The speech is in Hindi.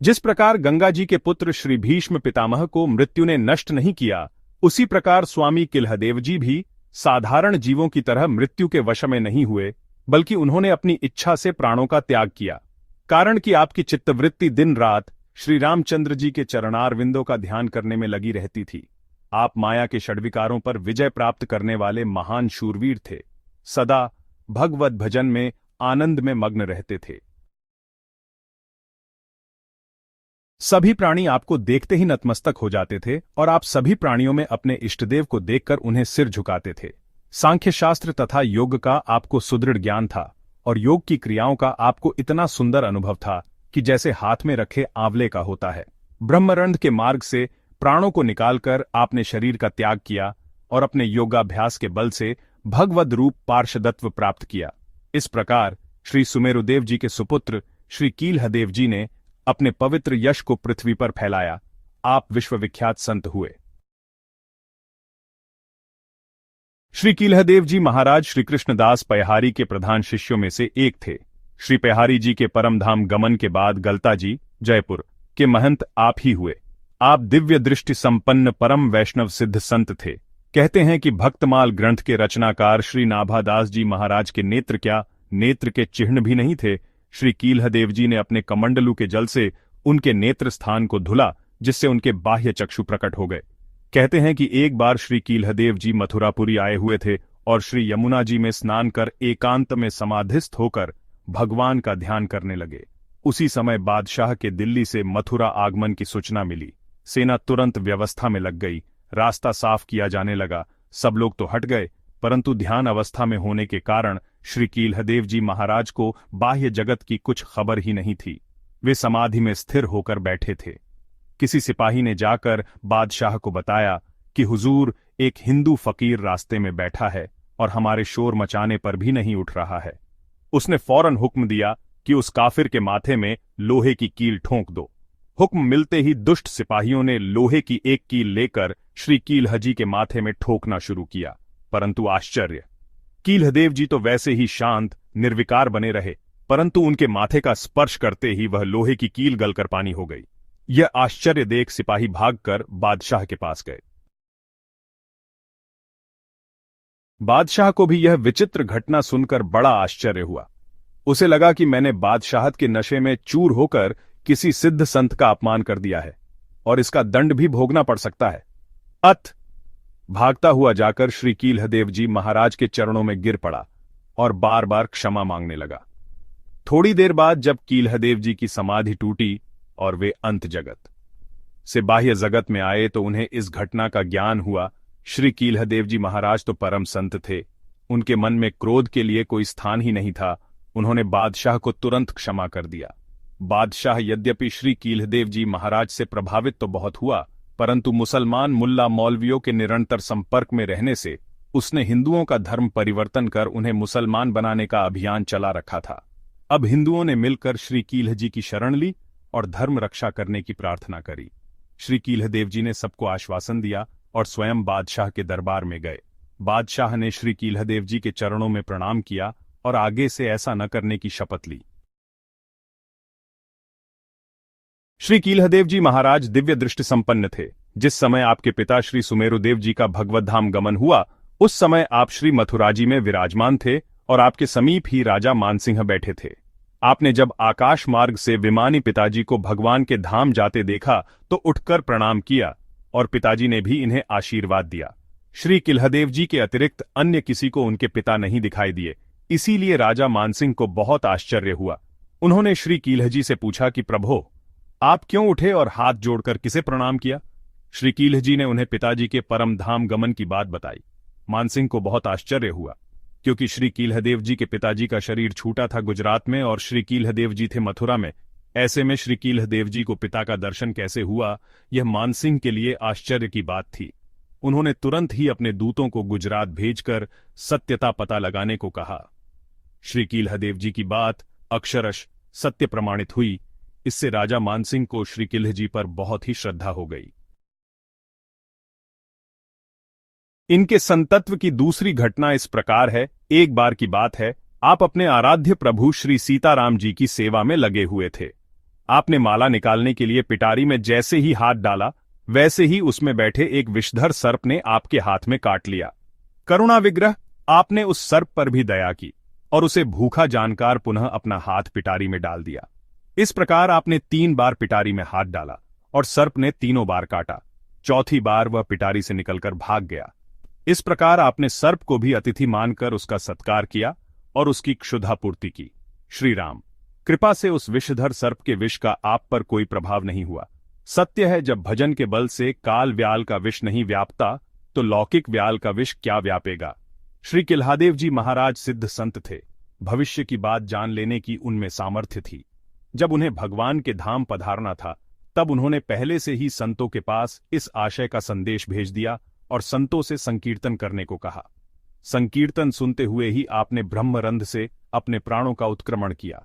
जिस प्रकार गंगा जी के पुत्र श्री भीष्म पितामह को मृत्यु ने नष्ट नहीं किया, उसी प्रकार स्वामी किल्हदेव जी भी साधारण जीवों की तरह मृत्यु के वश में नहीं हुए, बल्कि उन्होंने अपनी इच्छा से प्राणों का त्याग किया। कारण कि आपकी चित्तवृत्ति दिन रात श्री रामचंद्र जी के चरणारविंदों का ध्यान करने में लगी रहती थी। आप माया के षड्विकारों पर विजय प्राप्त करने वाले महान शूरवीर थे। सदा भगवत भजन में आनंद में मग्न रहते थे। सभी प्राणी आपको देखते ही नतमस्तक हो जाते थे और आप सभी प्राणियों में अपने इष्टदेव को देखकर उन्हें सिर झुकाते थे। सांख्य शास्त्र तथा योग का आपको सुदृढ़ ज्ञान था और योग की क्रियाओं का आपको इतना सुंदर अनुभव था कि जैसे हाथ में रखे आंवले का होता है। ब्रह्मरंध के मार्ग से प्राणों को निकालकर आपने शरीर का त्याग किया और अपने योगाभ्यास के बल से भगवद रूप पार्षदत्व प्राप्त किया। इस प्रकार श्री सुमेरुदेव जी के सुपुत्र श्री कील्हदेव जी ने अपने पवित्र यश को पृथ्वी पर फैलाया। आप विश्वविख्यात संत हुए। श्री कील्हदेव जी महाराज श्री कृष्णदास पयहारी के प्रधान शिष्यों में से एक थे। श्री पयहारी जी के परमधाम गमन के बाद गलता जी, जयपुर के महंत आप ही हुए। आप दिव्य दृष्टि संपन्न परम वैष्णव सिद्ध संत थे। कहते हैं कि भक्तमाल ग्रंथ के रचनाकार श्री नाभादास जी महाराज के नेत्र क्या, नेत्र के चिह्न भी नहीं थे। श्री कील्हदेव जी ने अपने कमंडलू के जल से उनके नेत्र स्थान को धुला, जिससे उनके बाह्य चक्षु प्रकट हो गए। कहते हैं कि एक बार श्री कील्हदेव जी मथुरापुरी आए हुए थे और श्री यमुना जी में स्नान कर एकांत में समाधिस्थ होकर भगवान का ध्यान करने लगे। उसी समय बादशाह के दिल्ली से मथुरा आगमन की सूचना मिली। सेना तुरंत व्यवस्था में लग गई। रास्ता साफ किया जाने लगा। सब लोग तो हट गए, परंतु ध्यान अवस्था में होने के कारण श्री कील्हदेव जी महाराज को बाह्य जगत की कुछ खबर ही नहीं थी। वे समाधि में स्थिर होकर बैठे थे। किसी सिपाही ने जाकर बादशाह को बताया कि हुजूर, एक हिंदू फकीर रास्ते में बैठा है और हमारे शोर मचाने पर भी नहीं उठ रहा है। उसने फौरन हुक्म दिया कि उस काफिर के माथे में लोहे की कील ठोंक दो। हुक्म मिलते ही दुष्ट सिपाहियों ने लोहे की एक कील लेकर श्री कील्हजी के माथे में ठोकना शुरू किया, परंतु आश्चर्य, कील्हदेव जी तो वैसे ही शांत निर्विकार बने रहे, परंतु उनके माथे का स्पर्श करते ही वह लोहे की कील गलकर पानी हो गई। यह आश्चर्य देख सिपाही भागकर बादशाह के पास गए। बादशाह को भी यह विचित्र घटना सुनकर बड़ा आश्चर्य हुआ। उसे लगा कि मैंने बादशाहत के नशे में चूर होकर किसी सिद्ध संत का अपमान कर दिया है और इसका दंड भी भोगना पड़ सकता है। भागता हुआ जाकर श्री कील्हदेव जी महाराज के चरणों में गिर पड़ा और बार बार क्षमा मांगने लगा। थोड़ी देर बाद जब कील्हदेव जी की समाधि टूटी और वे अंत जगत से बाह्य जगत में आए तो उन्हें इस घटना का ज्ञान हुआ। श्री कील्हदेव जी महाराज तो परम संत थे, उनके मन में क्रोध के लिए कोई स्थान ही नहीं था। उन्होंने बादशाह को तुरंत क्षमा कर दिया। बादशाह यद्यपि श्री कील्हदेव जी महाराज से प्रभावित तो बहुत हुआ, परंतु मुसलमान मुल्ला मौलवियों के निरंतर संपर्क में रहने से उसने हिंदुओं का धर्म परिवर्तन कर उन्हें मुसलमान बनाने का अभियान चला रखा था। अब हिंदुओं ने मिलकर श्री कील्हजी की शरण ली और धर्म रक्षा करने की प्रार्थना करी। श्री कील्हदेव जी ने सबको आश्वासन दिया और स्वयं बादशाह के दरबार में गए। बादशाह ने श्री कील्हदेव जी के चरणों में प्रणाम किया और आगे से ऐसा न करने की शपथ ली। श्री कील्हदेव जी महाराज दिव्य दृष्टि संपन्न थे। जिस समय आपके पिता श्री सुमेरुदेव जी का भगवत धाम गमन हुआ, उस समय आप श्री मथुराजी में विराजमान थे और आपके समीप ही राजा मानसिंह बैठे थे। आपने जब आकाश मार्ग से विमानी पिताजी को भगवान के धाम जाते देखा तो उठकर प्रणाम किया और पिताजी ने भी इन्हें आशीर्वाद दिया। श्री कील्हदेव जी के अतिरिक्त अन्य किसी को उनके पिता नहीं दिखाई दिए, इसीलिए राजा मानसिंह को बहुत आश्चर्य हुआ। उन्होंने श्री कील्हजी से पूछा कि प्रभो, आप क्यों उठे और हाथ जोड़कर किसे प्रणाम किया? श्री कील्हजी ने उन्हें पिताजी के परम धाम गमन की बात बताई। मानसिंह को बहुत आश्चर्य हुआ, क्योंकि श्री कील्हदेव जी के पिताजी का शरीर छूटा था गुजरात में और श्री कील्हदेव जी थे मथुरा में। ऐसे में श्री कील्हदेव जी को पिता का दर्शन कैसे हुआ, यह मानसिंह के लिए आश्चर्य की बात थी। उन्होंने तुरंत ही अपने दूतों को गुजरात भेजकर सत्यता पता लगाने को कहा। श्री कील्हदेव जी की बात अक्षरश सत्य प्रमाणित हुई। इससे राजा मानसिंह को श्री कील्हजी पर बहुत ही श्रद्धा हो गई। इनके संतत्व की दूसरी घटना इस प्रकार है। एक बार की बात है, आप अपने आराध्य प्रभु श्री सीताराम जी की सेवा में लगे हुए थे। आपने माला निकालने के लिए पिटारी में जैसे ही हाथ डाला, वैसे ही उसमें बैठे एक विषधर सर्प ने आपके हाथ में काट लिया। करुणा विग्रह, आपने उस सर्प पर भी दया की और उसे भूखा जानकर पुनः अपना हाथ पिटारी में डाल दिया। इस प्रकार आपने 3 बार पिटारी में हाथ डाला और सर्प ने तीनों बार काटा। चौथी बार वह पिटारी से निकलकर भाग गया। इस प्रकार आपने सर्प को भी अतिथि मानकर उसका सत्कार किया और उसकी क्षुधापूर्ति की। श्री राम, कृपा से उस विषधर सर्प के विष का आप पर कोई प्रभाव नहीं हुआ। सत्य है, जब भजन के बल से काल व्याल का विष नहीं व्यापता, तो लौकिक व्याल का विष क्या व्यापेगा। श्री किल्हादेव जी महाराज सिद्ध संत थे। भविष्य की बात जान लेने की उनमें सामर्थ्य थी। जब उन्हें भगवान के धाम पधारना था, तब उन्होंने पहले से ही संतों के पास इस आशय का संदेश भेज दिया और संतों से संकीर्तन करने को कहा। संकीर्तन सुनते हुए ही आपने ब्रह्मरंध्र से अपने प्राणों का उत्क्रमण किया।